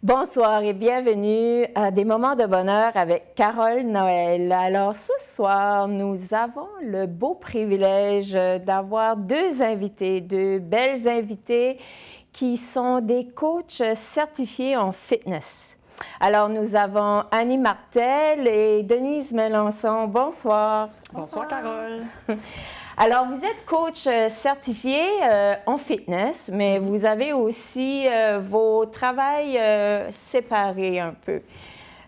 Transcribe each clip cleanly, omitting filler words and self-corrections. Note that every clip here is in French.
Bonsoir et bienvenue à des moments de bonheur avec Carole Noël. Alors ce soir, nous avons le beau privilège d'avoir deux invités, deux belles invitées qui sont des coachs certifiés en fitness. Alors nous avons Annie Martel et Denise Melançon. Bonsoir. Bonsoir Carole. Alors, vous êtes coach certifié en fitness, mais vous avez aussi vos travails séparés un peu.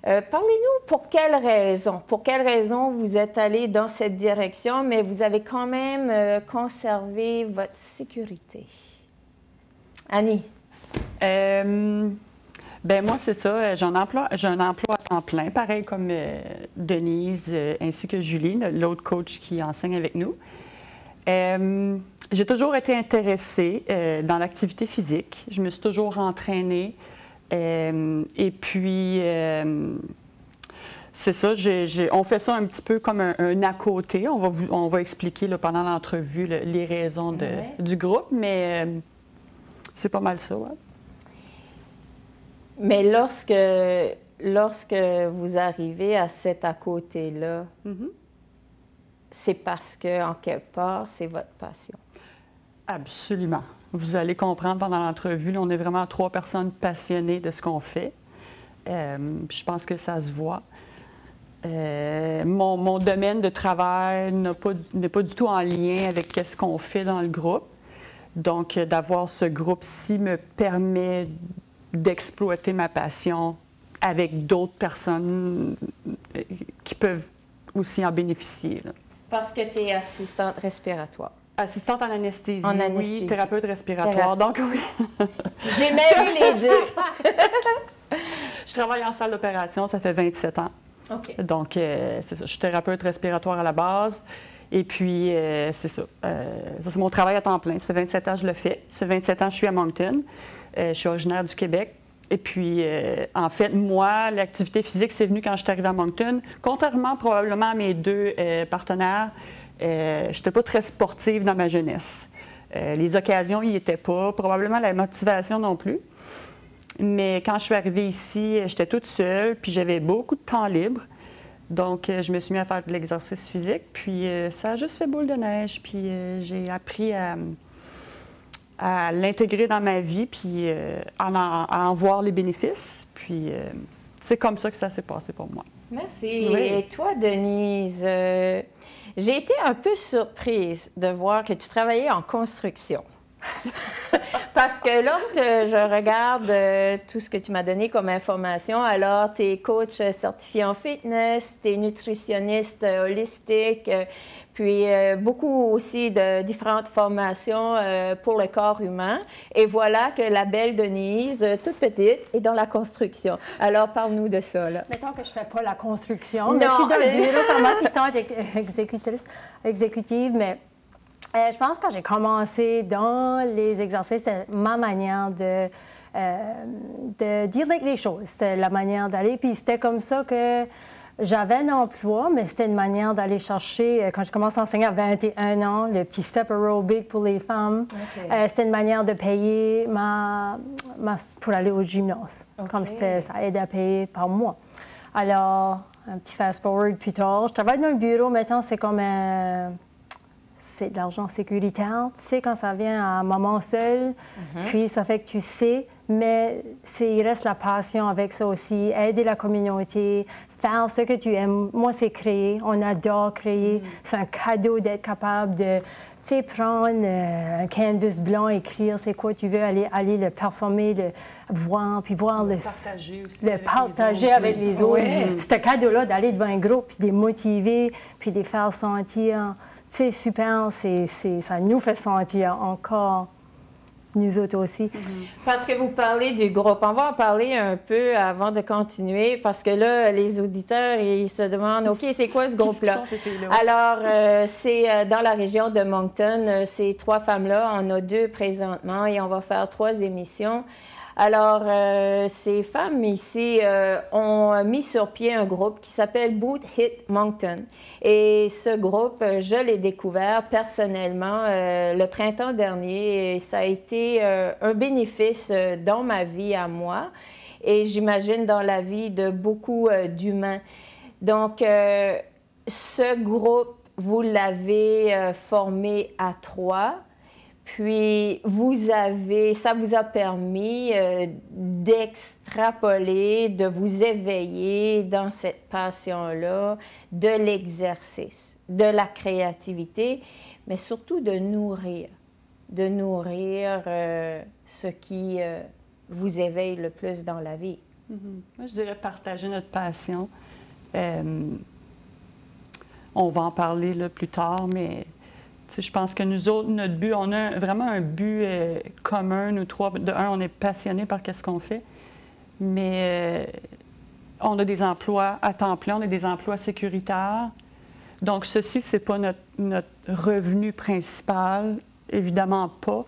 Parlez-nous pour quelles raisons? Pour quelles raisons vous êtes allé dans cette direction, mais vous avez quand même conservé votre sécurité? Annie? Ben moi, c'est ça. J'ai un emploi à temps plein, pareil comme Denise ainsi que Julie, l'autre coach qui enseigne avec nous. J'ai toujours été intéressée dans l'activité physique. Je me suis toujours entraînée. Et puis, c'est ça, on fait ça un petit peu comme un à côté. On va expliquer là, pendant l'entrevue les raisons du groupe, mais c'est pas mal ça. Ouais. Mais lorsque vous arrivez à cet à côté-là, c'est parce que, en quelque part, c'est votre passion. Absolument. Vous allez comprendre pendant l'entrevue, on est vraiment 3 personnes passionnées de ce qu'on fait. Je pense que ça se voit. Mon domaine de travail n'est pas du tout en lien avec ce qu'on fait dans le groupe. Donc, d'avoir ce groupe-ci me permet d'exploiter ma passion avec d'autres personnes qui peuvent aussi en bénéficier. Là. Parce que tu es assistante respiratoire. Assistante en anesthésie, oui, thérapeute respiratoire, donc oui. J'ai même eu les deux. Je travaille en salle d'opération, ça fait 27 ans. Okay. Donc, c'est ça, je suis thérapeute respiratoire à la base. Et puis, c'est ça. Ça, c'est mon travail à temps plein. Ça fait 27 ans que je le fais. Ça fait 27 ans que je suis à Moncton. Je suis originaire du Québec. Et puis, en fait, moi, l'activité physique, c'est venu quand je suis arrivée à Moncton. Contrairement probablement à mes deux partenaires, je n'étais pas très sportive dans ma jeunesse. Les occasions n'y étaient pas. Probablement la motivation non plus. Mais quand je suis arrivée ici, j'étais toute seule, puis j'avais beaucoup de temps libre. Donc, je me suis mis à faire de l'exercice physique. Puis, ça a juste fait boule de neige. Puis, j'ai appris à l'intégrer dans ma vie, puis à en voir les bénéfices. Puis, c'est comme ça que ça s'est passé pour moi. Merci. Oui. Et toi, Denise, j'ai été un peu surprise de voir que tu travaillais en construction. Parce que lorsque je regarde tout ce que tu m'as donné comme information, alors tu es coach certifié en fitness, tu es nutritionniste holistique, puis beaucoup aussi de différentes formations pour le corps humain. Et voilà que la belle Denise, toute petite, est dans la construction. Alors, parle-nous de ça. Là. Mettons que je ne fais pas la construction. Non, je suis dans le bureau comme assistante exécutive, mais je pense que quand j'ai commencé dans les exercices, c'était ma manière de dire les choses. C'était la manière d'aller. Puis c'était comme ça que j'avais un emploi, mais c'était une manière d'aller chercher, quand je commence à enseigner à 21 ans, le petit step aerobic pour les femmes. Okay. C'était une manière de payer pour aller au gymnase. Okay. Comme ça aide à payer par mois. Alors, un petit fast-forward plus tard, je travaille dans le bureau, maintenant c'est comme c'est de l'argent sécuritaire. Tu sais, quand ça vient à un moment seul, puis ça fait que tu sais, mais il reste la passion avec ça aussi, aider la communauté, faire ce que tu aimes. Moi, c'est créer. On adore créer. C'est un cadeau d'être capable de, tu sais, prendre un canvas blanc, écrire c'est quoi tu veux, aller le performer, le voir, puis voir le partager avec les autres. Ce cadeau-là d'aller devant un groupe, puis de les motiver, puis de les faire sentir... C'est super, ça nous fait sentir encore, nous autres aussi. Parce que vous parlez du groupe, on va en parler un peu avant de continuer, parce que là, les auditeurs, ils se demandent, OK, c'est quoi ce groupe-là? Alors, c'est dans la région de Moncton, ces 3 femmes-là, on a 2 présentement et on va faire 3 émissions. Alors, ces femmes ici ont mis sur pied un groupe qui s'appelle Boot Hit Moncton. Et ce groupe, je l'ai découvert personnellement le printemps dernier et ça a été un bénéfice dans ma vie à moi. et j'imagine dans la vie de beaucoup d'humains. Donc, ce groupe, vous l'avez formé à 3. Puis, ça vous a permis d'extrapoler, de vous éveiller dans cette passion-là, de l'exercice, de la créativité, mais surtout de nourrir ce qui vous éveille le plus dans la vie. Moi, je dirais partager notre passion. On va en parler là, plus tard, mais je pense que nous autres, notre but, on a vraiment un but commun, nous 3. De un, on est passionnés par ce qu'on fait, mais on a des emplois à temps plein, on a des emplois sécuritaires. Donc, ceci, ce n'est pas notre revenu principal, évidemment pas.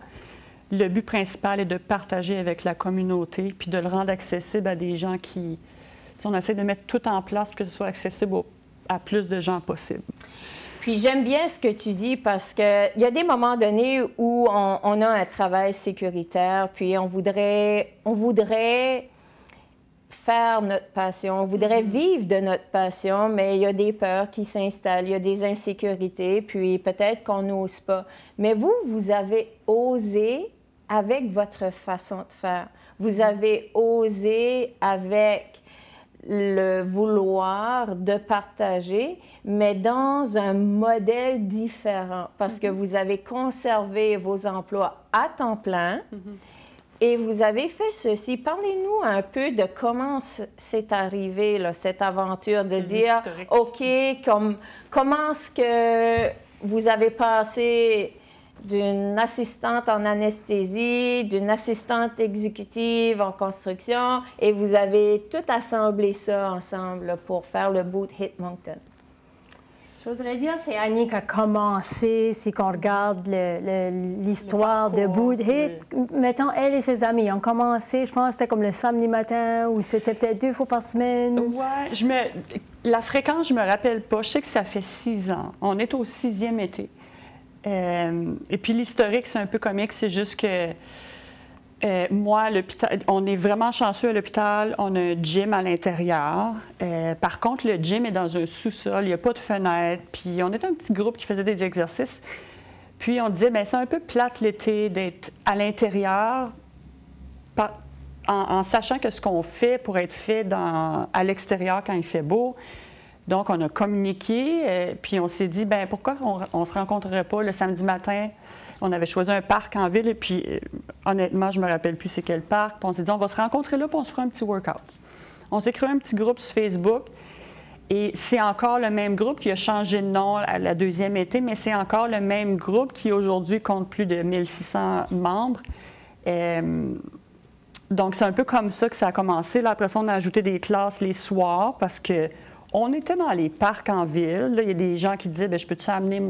Le but principal est de partager avec la communauté puis de le rendre accessible à des gens qui... On essaie de mettre tout en place pour que ce soit accessible à plus de gens possible. Puis j'aime bien ce que tu dis parce qu'il y a des moments donnés où on a un travail sécuritaire, puis on voudrait faire notre passion, on voudrait vivre de notre passion, mais il y a des peurs qui s'installent, il y a des insécurités, puis peut-être qu'on n'ose pas. Mais vous avez osé avec votre façon de faire. Vous avez osé avec le vouloir de partager, mais dans un modèle différent, parce que vous avez conservé vos emplois à temps plein et vous avez fait ceci. Parlez-nous un peu de comment c'est arrivé, là, cette aventure, de dire, OK, comment est-ce que vous avez passé d'une assistante en anesthésie, d'une assistante exécutive en construction, et vous avez tout assemblé ça ensemble là, pour faire le Boot Hit Moncton. Je voudrais dire, c'est Annie qui a commencé, si on regarde l'histoire de Boot Hit. Mettons, elle et ses amis ont commencé, je pense que c'était comme le samedi matin, ou c'était peut-être 2 fois par semaine. Oui, la fréquence, je ne me rappelle pas. Je sais que ça fait 6 ans. On est au 6e été. Et puis l'historique, c'est un peu comique, c'est juste que moi, l'hôpital, on est vraiment chanceux à l'hôpital, on a un gym à l'intérieur. Par contre, le gym est dans un sous-sol, il n'y a pas de fenêtre, puis on était un petit groupe qui faisait des exercices. Puis on disait, bien, c'est un peu plate l'été d'être à l'intérieur, en sachant que ce qu'on fait pourrait être fait à l'extérieur quand il fait beau. Donc, on a communiqué, puis on s'est dit, bien, pourquoi on ne se rencontrerait pas le samedi matin? On avait choisi un parc en ville, et puis honnêtement, je ne me rappelle plus c'est quel parc. Puis on s'est dit, on va se rencontrer là, puis on se fera un petit workout. On s'est créé un petit groupe sur Facebook, et c'est encore le même groupe qui a changé de nom à la 2e été, mais c'est encore le même groupe qui aujourd'hui compte plus de 1600 membres. Donc, c'est un peu comme ça que ça a commencé. Là, après ça, on a ajouté des classes les soirs, parce que on était dans les parcs en ville. Là, il y a des gens qui disaient, bien, je peux-tu amener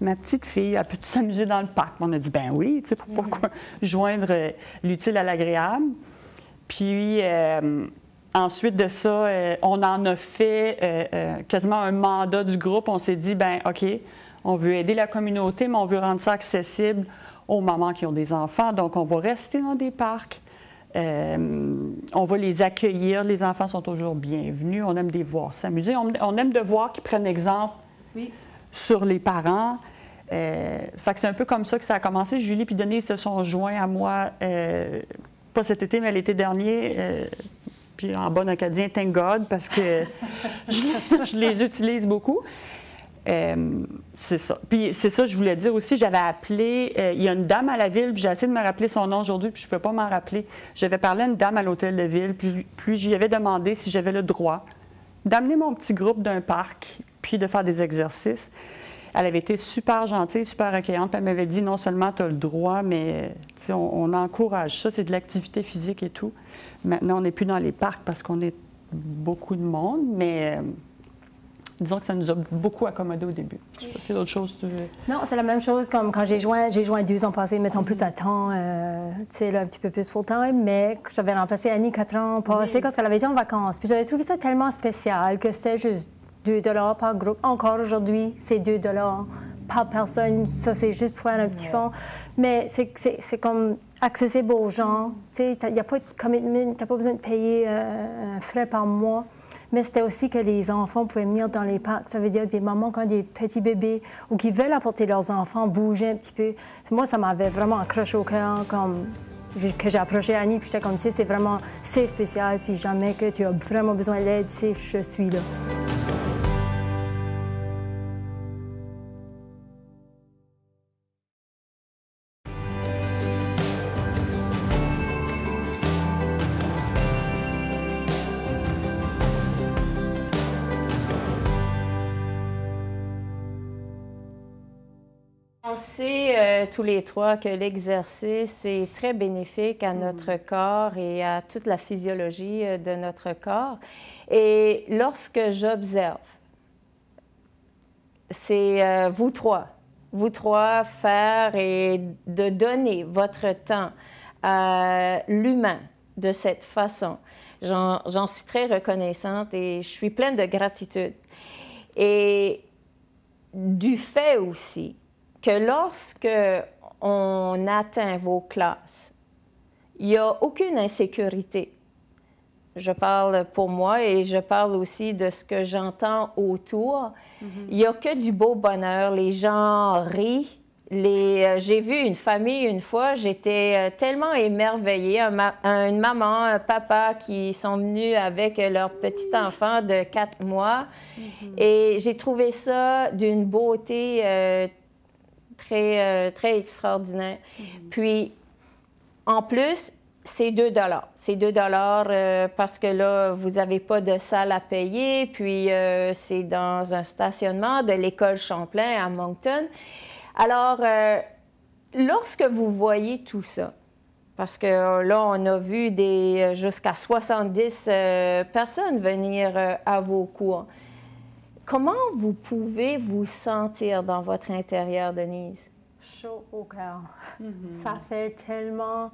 ma petite fille, elle peut-tu s'amuser dans le parc? On a dit, ben oui, tu sais, pourquoi joindre l'utile à l'agréable? Puis, ensuite de ça, on en a fait quasiment un mandat du groupe. On s'est dit, ben OK, on veut aider la communauté, mais on veut rendre ça accessible aux mamans qui ont des enfants. Donc, on va rester dans des parcs. On va les accueillir. Les enfants sont toujours bienvenus. On aime les voir s'amuser. On aime de voir qu'ils prennent exemple sur les parents. Fait que c'est un peu comme ça que ça a commencé. Julie et Denise se sont joints à moi, pas cet été, mais l'été dernier. Puis en bon acadien, thank God, parce que je les utilise beaucoup. C'est ça. Puis c'est ça, je voulais dire aussi, j'avais appelé, il y a une dame à la ville, puis j'ai essayé de me rappeler son nom aujourd'hui, puis je ne pouvais pas m'en rappeler. J'avais parlé à une dame à l'hôtel de ville, puis j'y avais demandé si j'avais le droit d'amener mon petit groupe d'un parc, puis de faire des exercices. Elle avait été super gentille, super accueillante. Elle m'avait dit non seulement tu as le droit, mais on encourage ça, c'est de l'activité physique et tout. Maintenant, on n'est plus dans les parcs parce qu'on est beaucoup de monde, mais disons que ça nous a beaucoup accommodé au début. Je sais pas si c'est d'autres choses que tu veux. Non, c'est la même chose comme quand j'ai joint 2 ans passés, mettons plus à temps, tu sais, là, un petit peu plus full-time, mais j'avais remplacé Annie 4 ans passés quand elle avait été en vacances. Puis j'avais trouvé ça tellement spécial que c'était juste $2 par groupe. Encore aujourd'hui, c'est $2 par personne. Ça, c'est juste pour faire un petit fonds. Mais c'est comme accessible aux gens. Il n'y a pas de commitment, tu n'as pas besoin de payer un frais par mois. Mais c'était aussi que les enfants pouvaient venir dans les parcs. Ça veut dire des mamans qui ont des petits bébés ou qui veulent apporter leurs enfants, bouger un petit peu. Moi, ça m'avait vraiment accroché au cœur que j'ai approché Annie, puis j'étais comme, tu sais, c'est spécial. Si jamais que tu as vraiment besoin d'aide, tu sais, je suis là. On sait tous les trois que l'exercice est très bénéfique à notre corps et à toute la physiologie de notre corps. Et lorsque j'observe, c'est vous trois faire et de donner votre temps à l'humain de cette façon. J'en suis très reconnaissante et je suis pleine de gratitude. Et du fait aussi que lorsque on atteint vos classes, il n'y a aucune insécurité. Je parle pour moi et je parle aussi de ce que j'entends autour. Il n'y a que du beau bonheur. Les gens rient. J'ai vu une famille une fois, j'étais tellement émerveillée. Une maman, un papa qui sont venus avec leur petit enfant de 4 mois. Et j'ai trouvé ça d'une beauté très extraordinaire. Puis, en plus, c'est 2 $. C'est 2 $ parce que là, vous n'avez pas de salle à payer. Puis, c'est dans un stationnement de l'école Champlain à Moncton. Alors, lorsque vous voyez tout ça, parce que là, on a vu jusqu'à 70 personnes venir à vos cours, comment vous pouvez vous sentir dans votre intérieur, Denise? Chaud au cœur. Ça fait tellement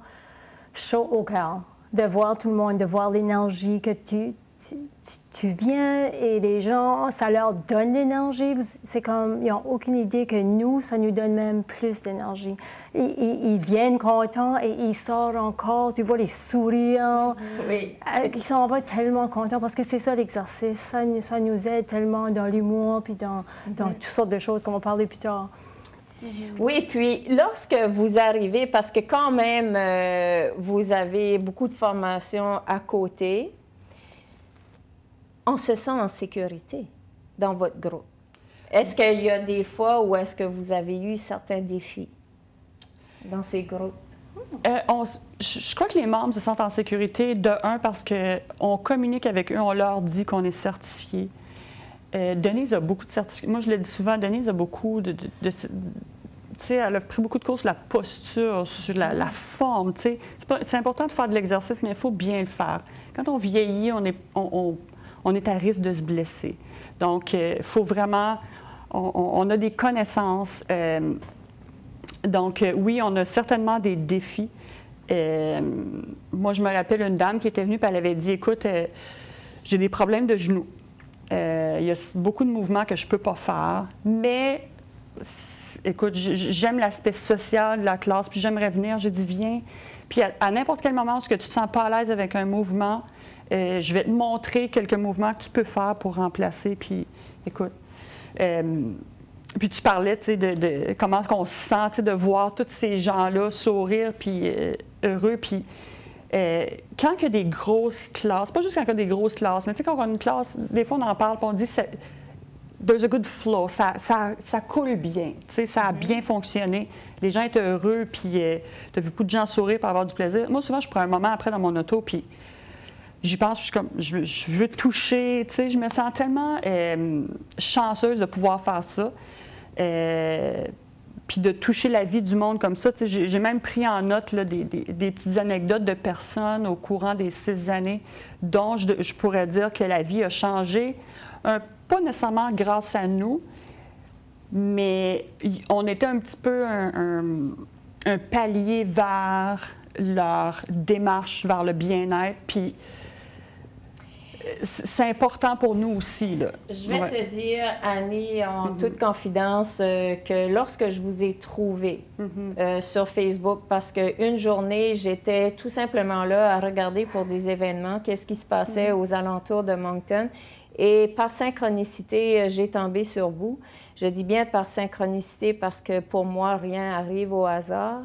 chaud au cœur de voir tout le monde, de voir l'énergie que tu viens et les gens, ça leur donne l'énergie. C'est comme, ils n'ont aucune idée que nous, ça nous donne même plus d'énergie. Ils viennent contents et ils sortent encore. Tu vois les sourires. Oui. Ils s'en vont tellement contents parce que c'est ça l'exercice. Ça nous aide tellement dans l'humour puis dans toutes sortes de choses qu'on va parler plus tard. Oui, puis lorsque vous arrivez, parce que quand même, vous avez beaucoup de formations à côté, on se sent en sécurité dans votre groupe. Est-ce qu'il y a des fois où est-ce que vous avez eu certains défis dans ces groupes? Je crois que les membres se sentent en sécurité, de un, parce qu'on communique avec eux, on leur dit qu'on est certifié. Denise a beaucoup de certificats. Moi, je le dis souvent, Denise a beaucoup tu sais, elle a pris beaucoup de cours sur la posture, sur la forme, tu sais. C'est important de faire de l'exercice, mais il faut bien le faire. Quand on vieillit, on est à risque de se blesser. Donc, il faut vraiment... On a des connaissances. Donc, oui, on a certainement des défis. Moi, je me rappelle une dame qui était venue et elle avait dit, écoute, j'ai des problèmes de genoux. Il y a beaucoup de mouvements que je ne peux pas faire, mais écoute, j'aime l'aspect social de la classe, puis j'aimerais venir. J'ai dit, viens. Puis à n'importe quel moment où tu ne te sens pas à l'aise avec un mouvement, je vais te montrer quelques mouvements que tu peux faire pour remplacer. Puis, écoute, puis tu parlais, tu sais, de comment est-ce qu'on se sent, tu sais, de voir tous ces gens-là sourire, puis heureux. Puis, quand il y a des grosses classes, pas juste quand il y a des grosses classes, mais tu sais, quand on a une classe, des fois, on en parle, puis on dit, there's a good flow, ça coule bien, tu sais, ça a bien fonctionné. Les gens étaient heureux, puis tu as vu beaucoup de gens sourire pour avoir du plaisir. Moi, souvent, je prends un moment après dans mon auto, puis j'y pense, je suis comme, je veux toucher, tu sais, je me sens tellement chanceuse de pouvoir faire ça. Puis de toucher la vie du monde comme ça. Tu sais, j'ai même pris en note là, des petites anecdotes de personnes au courant des 6 années dont je pourrais dire que la vie a changé, pas nécessairement grâce à nous, mais on était un petit peu un palier vers leur démarche, vers le bien-être. Puis c'est important pour nous aussi, là. Je vais te dire, Annie, en toute confidence, que lorsque je vous ai trouvé sur Facebook, parce qu'une journée, j'étais tout simplement là à regarder pour des événements, qu'est-ce qui se passait aux alentours de Moncton, et par synchronicité, j'ai tombé sur vous. Je dis bien par synchronicité parce que pour moi, rien arrive au hasard.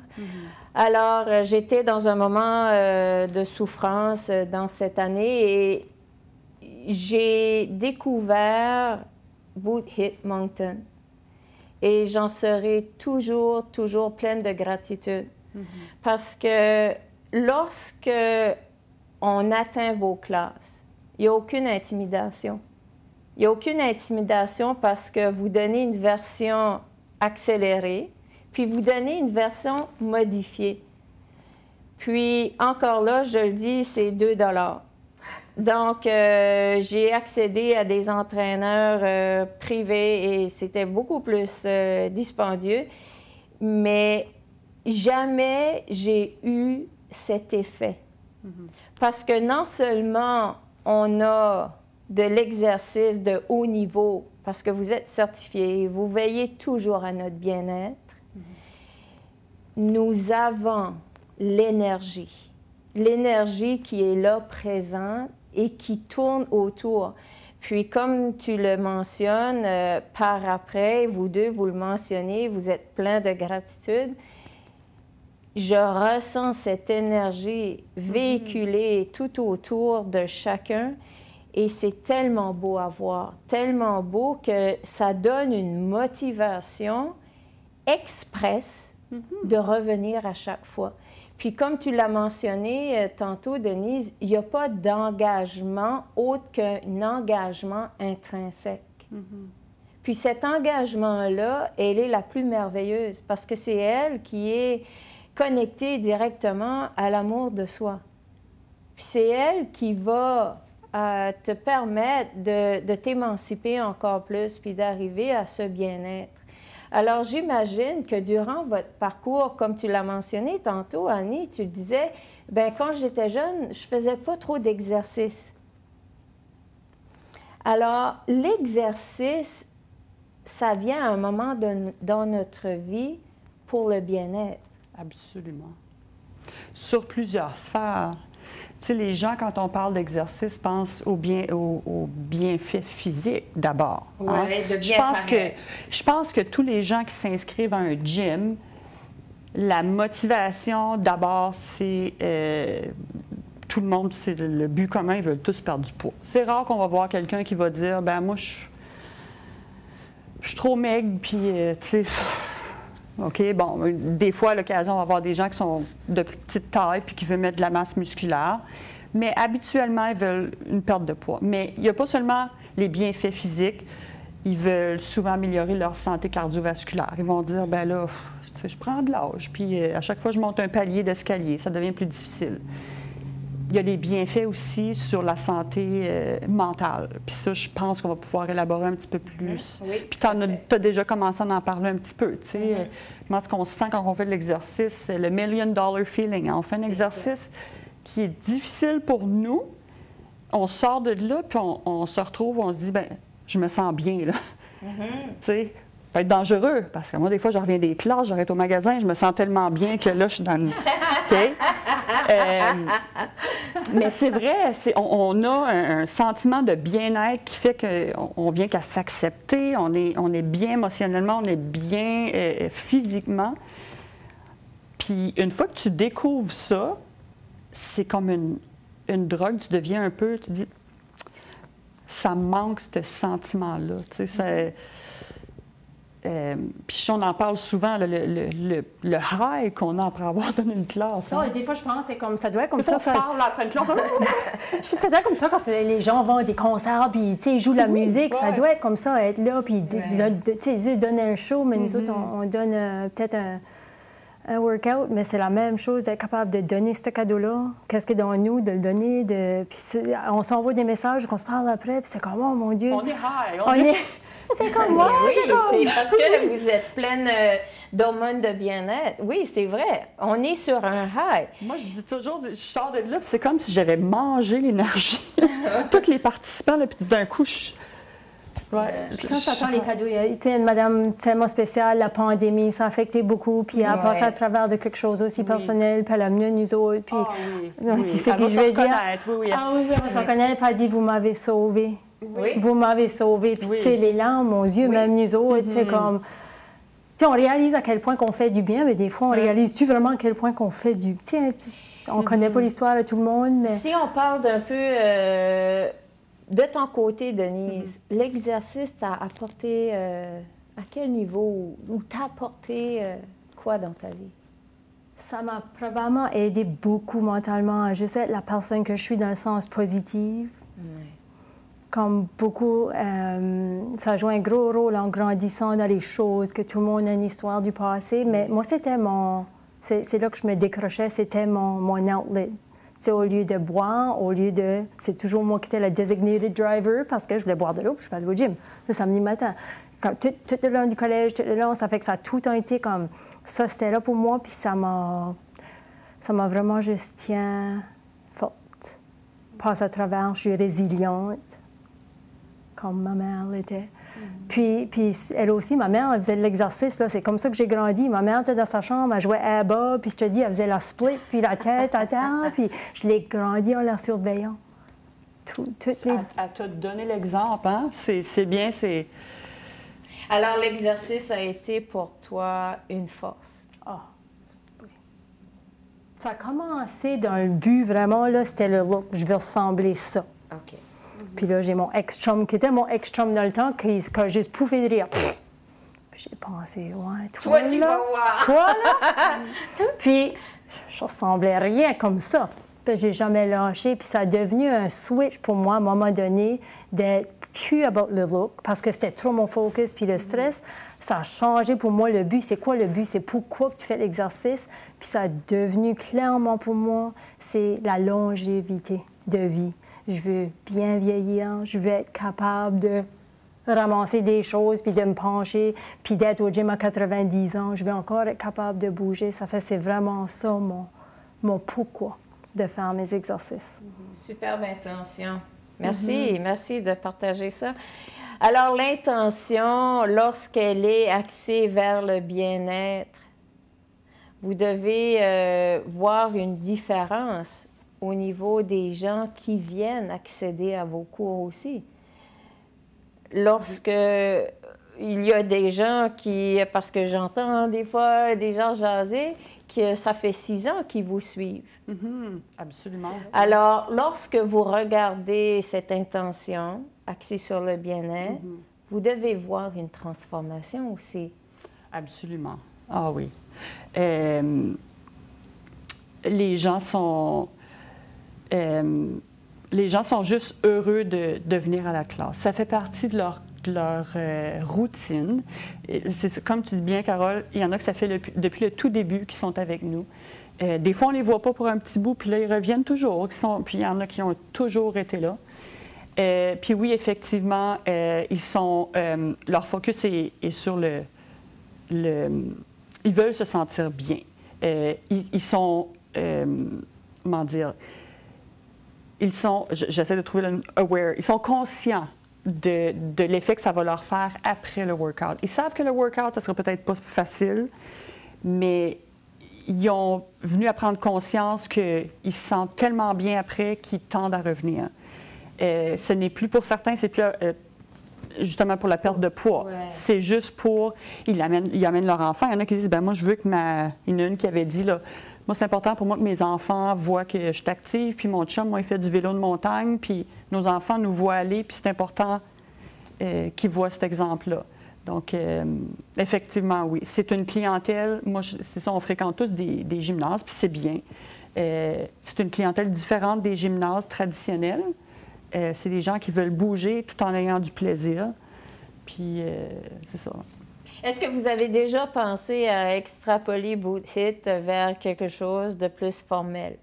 Alors, j'étais dans un moment de souffrance dans cette année et j'ai découvert Boot Hit Moncton. Et j'en serai toujours, toujours pleine de gratitude. Parce que lorsque on atteint vos classes, il n'y a aucune intimidation. Il n'y a aucune intimidation parce que vous donnez une version accélérée, puis vous donnez une version modifiée. Puis, encore là, je le dis, c'est 2 $. Donc, j'ai accédé à des entraîneurs privés et c'était beaucoup plus dispendieux. Mais jamais j'ai eu cet effet. Parce que non seulement on a de l'exercice de haut niveau, parce que vous êtes certifié, vous veillez toujours à notre bien-être, nous avons l'énergie. L'énergie qui est là, présente, et qui tourne autour. Puis, comme tu le mentionnes, par après, vous deux, vous le mentionnez, vous êtes plein de gratitude. Je ressens cette énergie véhiculée tout autour de chacun et c'est tellement beau à voir, tellement beau que ça donne une motivation express de revenir à chaque fois. Puis comme tu l'as mentionné tantôt, Denise, il n'y a pas d'engagement autre qu'un engagement intrinsèque. Puis cet engagement-là, elle est la plus merveilleuse parce que c'est elle qui est connectée directement à l'amour de soi. Puis c'est elle qui va te permettre de t'émanciper encore plus puis d'arriver à ce bien-être. Alors, j'imagine que durant votre parcours, comme tu l'as mentionné tantôt, Annie, tu le disais, bien, quand j'étais jeune, je faisais pas trop d'exercice. Alors, l'exercice, ça vient à un moment dans notre vie pour le bien-être. Absolument. Sur plusieurs sphères. Tu sais, les gens, quand on parle d'exercice, pensent au bienfait physique d'abord. Oui, de bien paraître. Je pense que tous les gens qui s'inscrivent à un gym, la motivation, d'abord, c'est tout le monde, c'est le but commun, ils veulent tous perdre du poids. C'est rare qu'on va voir quelqu'un qui va dire, ben moi, je suis trop maigre, puis, tu sais, OK, bon, des fois, à l'occasion, on va avoir des gens qui sont de plus petite taille puis qui veulent mettre de la masse musculaire. Mais habituellement, ils veulent une perte de poids. Mais il n'y a pas seulement les bienfaits physiques, ils veulent souvent améliorer leur santé cardiovasculaire. Ils vont dire, ben là, tu sais, je prends de l'âge, puis à chaque fois que je monte un palier d'escalier, ça devient plus difficile. Il y a les bienfaits aussi sur la santé mentale. Puis ça, je pense qu'on va pouvoir élaborer un petit peu plus. Oui, puis tu as déjà commencé à en parler un petit peu, tu sais. Comment est-ce qu'on se sent quand on fait de l'exercice? Le $1 million feeling. Hein? On fait un exercice qui est difficile pour nous. On sort de là, puis on se retrouve, on se dit, ben je me sens bien, là. Tu sais, ça peut être dangereux, parce que moi, des fois, je reviens des classes, j'arrête au magasin, je me sens tellement bien que là, je suis dans le... OK? Mais c'est vrai, on a un sentiment de bien-être qui fait qu'on vient qu'à s'accepter, on est bien émotionnellement, on est bien physiquement. Puis une fois que tu découvres ça, c'est comme une drogue, tu deviens un peu, tu dis, ça me manque ce sentiment-là, tu sais, puis on en parle souvent, le high qu'on a après avoir donné une classe. Hein? Des fois, je pense que c'est comme ça doit être comme ça. On se parle après une classe. Ça doit être comme ça quand les gens vont à des concerts, puis ils jouent la musique. Ça doit être comme ça, être là, puis ils donnent un show, mais nous autres, on donne peut-être un workout, mais c'est la même chose d'être capable de donner ce cadeau-là. Qu'est-ce qui est dans nous, de le donner. Puis on s'envoie des messages qu'on se parle après, puis c'est comme, oh mon Dieu. On est high. C'est comme moi. Oui, c'est comme... c'est parce que vous êtes pleine d'hormones de bien-être. Oui, c'est vrai. On est sur un high. Moi, je dis toujours, je sors de là, puis c'est comme si j'avais mangé l'énergie. Tous les participants, là, puis d'un coup, Quand tu attends les cadeaux, il y a une madame tellement spéciale, la pandémie, ça a affecté beaucoup, puis elle a passé à travers de quelque chose aussi personnel, puis elle a amené nous autres, puis... Tu sais, puis je vais dire... Ah oui, on s'en connaît, puis elle dit, vous m'avez sauvée. Oui. Vous m'avez sauvée. Puis tu sais, les larmes aux yeux, même nous autres, c'est comme... Tu sais, on réalise à quel point qu'on fait du bien, mais des fois, on réalise-tu vraiment à quel point qu'on fait du... Tu sais, on ne connaît pas l'histoire de tout le monde, mais... Si on parle d'un peu de ton côté, Denise, l'exercice t'a apporté à quel niveau ou t'a apporté quoi dans ta vie? Ça m'a probablement aidé beaucoup mentalement à juste être la personne que je suis dans le sens positif. Comme beaucoup, ça joue un gros rôle en grandissant dans les choses, que tout le monde a une histoire du passé. Mais moi, c'était mon... C'est là que je me décrochais, c'était mon outlet. C'est au lieu de boire, au lieu de... C'est toujours moi qui étais la designated driver parce que je voulais boire de l'eau puis je vais aller au gym le samedi matin. Tout le long du collège, tout le long, ça fait que ça a tout été comme... Ça, c'était là pour moi, puis ça m'a vraiment juste tiens forte. Passe à travers, je suis résiliente, comme ma mère l'était. Puis elle aussi, ma mère, elle faisait de l'exercice, là. C'est comme ça que j'ai grandi. Ma mère était dans sa chambre, elle jouait à bas, puis je te dis, elle faisait la split, puis la tête à terre, puis je l'ai grandi en la surveillant. Elle t'a donné l'exemple, hein? C'est bien, c'est... Alors, l'exercice a été pour toi une force? Ah, oui. Ça a commencé dans le but, vraiment, là, c'était le look. Je veux ressembler à ça. OK. Puis là, j'ai mon ex-chum, qui était mon ex-chum dans le temps, qui a juste pouffé de rire. Puis j'ai pensé, ouais, toi, tu là, vas voir. toi, là. Puis je ressemblais à rien comme ça. Puis j'ai jamais lâché. Puis ça a devenu un switch pour moi, à un moment donné, d'être plus about le look, parce que c'était trop mon focus, puis le stress. Ça a changé pour moi le but. C'est quoi le but? C'est pourquoi tu fais l'exercice. Puis ça a devenu clairement pour moi, c'est la longévité de vie. Je veux bien vieillir, je veux être capable de ramasser des choses, puis de me pencher, puis d'être au gym à 90 ans. Je veux encore être capable de bouger. Ça fait, c'est vraiment ça mon pourquoi de faire mes exercices. Superbe intention. Merci, merci de partager ça. Alors, l'intention, lorsqu'elle est axée vers le bien-être, vous devez voir une différence au niveau des gens qui viennent accéder à vos cours aussi. Lorsque il y a des gens qui, parce que j'entends des fois des gens jaser, que ça fait 6 ans qu'ils vous suivent. Absolument. Alors, lorsque vous regardez cette intention axée sur le bien-être, vous devez voir une transformation aussi. Absolument. Ah oui. Les gens sont juste heureux de venir à la classe. Ça fait partie de leur routine. C'est comme tu dis bien, Carole, il y en a que ça fait depuis le tout début qui sont avec nous. Des fois, on ne les voit pas pour un petit bout, puis là, ils reviennent toujours. Puis il y en a qui ont toujours été là. Puis oui, effectivement, leur focus est sur ils veulent se sentir bien. Ils sont, comment dire, j'essaie de trouver le aware, ils sont conscients de l'effet que ça va leur faire après le workout. Ils savent que le workout, ça sera peut-être pas facile, mais ils ont venu à prendre conscience qu'ils se sentent tellement bien après qu'ils tendent à revenir. Ce n'est plus pour certains, c'est plus justement pour la perte de poids. Ouais. C'est juste pour... Ils amènent leur enfant. Il y en a qui disent, ben moi, je veux que il y en a une qui avait dit, là, moi, c'est important pour moi que mes enfants voient que je suis active, puis mon chum, moi, il fait du vélo de montagne, puis nos enfants nous voient aller, puis c'est important qu'ils voient cet exemple-là. Donc, effectivement, oui. C'est une clientèle, moi, c'est ça, on fréquente tous des gymnases, puis c'est bien. C'est une clientèle différente des gymnases traditionnels. C'est des gens qui veulent bouger tout en ayant du plaisir. Puis, c'est ça. Est-ce que vous avez déjà pensé à extrapoler Boot Hit vers quelque chose de plus formel?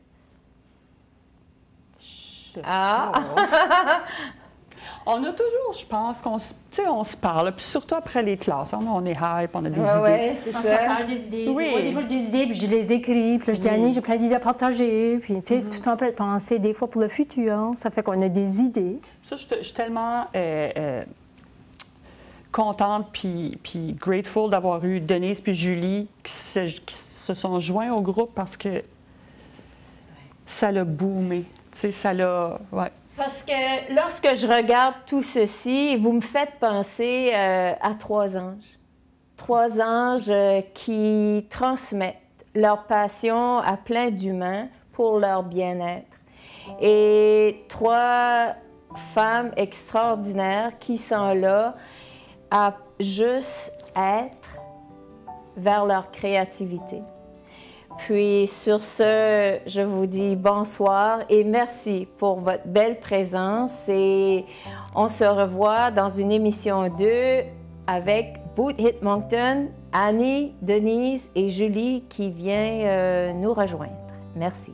On a toujours, je pense, on se parle, puis surtout après les classes. On est hype, on a des idées. Oui, c'est On ça. se parle des idées. Oui. Moi, des fois, j'ai des idées, puis je les écris. Puis là, je dis, Annie, j'ai plein d'idées à partager. Puis, tu sais, tout le temps, peut penser des fois pour le futur. Ça fait qu'on a des idées. Ça, je suis tellement contente puis grateful d'avoir eu Denise puis Julie qui se sont joints au groupe parce que ça l'a boomé. Tu sais, ça l'a... Ouais. Parce que lorsque je regarde tout ceci, vous me faites penser à 3 anges. 3 anges qui transmettent leur passion à plein d'humains pour leur bien-être. Et 3 femmes extraordinaires qui sont là à juste être vers leur créativité. Puis sur ce, je vous dis bonsoir et merci pour votre belle présence et on se revoit dans une émission 2 avec Boot Hit Moncton, Annie, Denise et Julie qui vient nous rejoindre. Merci.